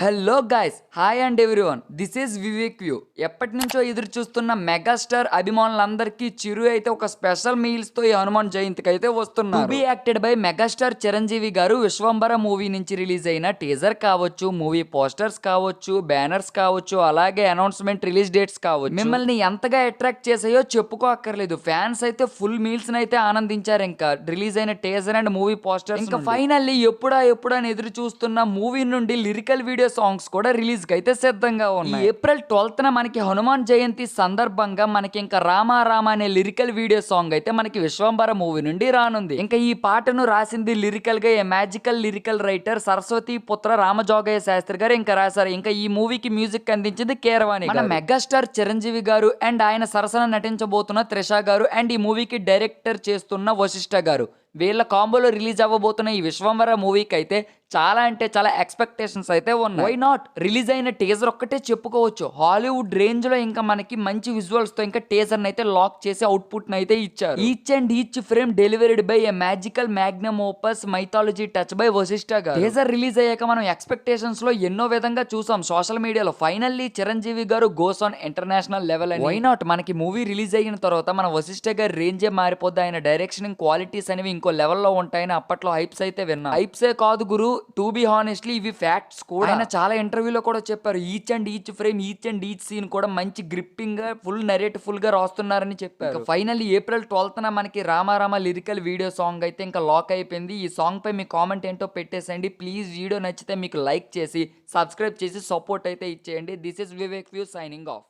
Hello guys, hi and everyone, this is Vivek view. ఎప్పటి నుంచో ఎదురు చూస్తున్న మెగాస్టార్ అభిమానులందరికీ చిరు అయితే ఒక స్పెషల్ మీల్స్ తో ఈ హనుమాన్ జయంతికి అయితే వస్తున్నారు. To be acted by megastar Chiranjeevi గారు విశ్వంబర మూవీ నుంచి రిలీజ్ అయిన టీజర్ కావచ్చు, మూవీ పోస్టర్స్ కావచ్చు, బ్యానర్స్ కావచ్చు, అలాగే అనౌన్స్మెంట్ రిలీజ్ డేట్స్ కావచ్చు, మిమ్మల్ని ఎంతగా అట్రాక్ట్ చేసాయో చెప్పుకోక్కర్లేదు. ఫ్యాన్స్ అయితే ఫుల్ మీల్స్ అయితే ఆనందించారు. ఇంకా రిలీజ్ అయిన టీజర్ అండ్ మూవీ పోస్టర్స్, ఇంకా ఫైనల్లీ ఎప్పుడా అని ఎదురు చూస్తున్న మూవీ నుండి లిరికల్ వీడియో సాంగ్స్ కూడా రిలీజ్ కి అయితే సిద్ధంగా ఉన్నాయి. ఏప్రిల్ 12న మనకి హనుమాన్ జయంతి సందర్భంగా మనకి ఇంకా రామా రామ అనే లిరికల్ వీడియో సాంగ్ అయితే మనకి విశ్వంబర మూవీ నుండి రానుంది. ఇంకా ఈ పాటను రాసింది లిరికల్ గా ఏ మ్యాజికల్ లిరికల్ రైటర్ సరస్వతి పుత్ర రామజోగయ్య శాస్త్రి గారు ఇంకా రాశారు. ఇంకా ఈ మూవీకి మ్యూజిక్ అందించింది కీరవాణి. మన మెగాస్టార్ చిరంజీవి గారు అండ్ ఆయన సరసన నటించబోతున్న త్రిష గారు అండ్ ఈ మూవీకి డైరెక్టర్ చేస్తున్న వశిష్ఠ గారు, వీళ్ళ కాంబోలో రిలీజ్ అవ్వబోతున్న ఈ విశ్వంబర మూవీకి అయితే చాలా అంటే చాలా ఎక్స్పెక్టేషన్స్ అయితే ఉన్నాయి. Why not? రిలీజ్ అయిన టీజర్ ఒక్కటే చెప్పుకోవచ్చు. హాలీవుడ్ రేంజ్ లో ఇంకా మనకి మంచి విజువల్స్ తో ఇంకా టీజర్ అయితే లాక్ చేసి అవుట్పుట్ అయితే ఇచ్చారు. Each and each frame delivered by a magical magnum opus mythology touch by Vashishta garu. Teaser release అయ్యాక మనం ఎక్స్పెక్టేషన్స్ లో ఎన్నో విధంగా చూసాం సోషల్ మీడియాలో. Finally Chiranjeevi garu goes on international level. Why not? మనకి మూవీ రిలీజ్ అయిన తర్వాత మన వశిష్ఠ గారి రేంజే మారిపోద్ది. ఆయన డైరెక్షన్ క్వాలిటీస్ అనేవి ఇంకో లెవెల్లో ఉంటాయని అప్పట్లో హైప్స్ అయితే విన్నాం. హైప్సే కాదు గురు, టు బి హానెస్ట్లీ ఇవి ఫ్యాక్ట్స్ కూడా. ఆయన చాలా ఇంటర్వ్యూలో కూడా చెప్పారు. Each and each frame, each and each scene కూడా మంచి గ్రిప్పింగ్ గా ఫుల్ నరేటివ్ఫుల్ గా రాస్తున్నారని చెప్పారు. ఫైనల్లీ ఏప్రిల్ 12న మనకి రామారామ లిరికల్ వీడియో సాంగ్ అయితే ఇంకా లాక్ అయిపోయింది. ఈ సాంగ్ పై మీ కామెంట్ ఏంటో పెట్టేసేయండి ప్లీజ్. వీడియో నచ్చితే మీకు లైక్ చేసి సబ్స్క్రైబ్ చేసి సపోర్ట్ అయితే ఇచ్చేయండి. This is Vivek view signing off.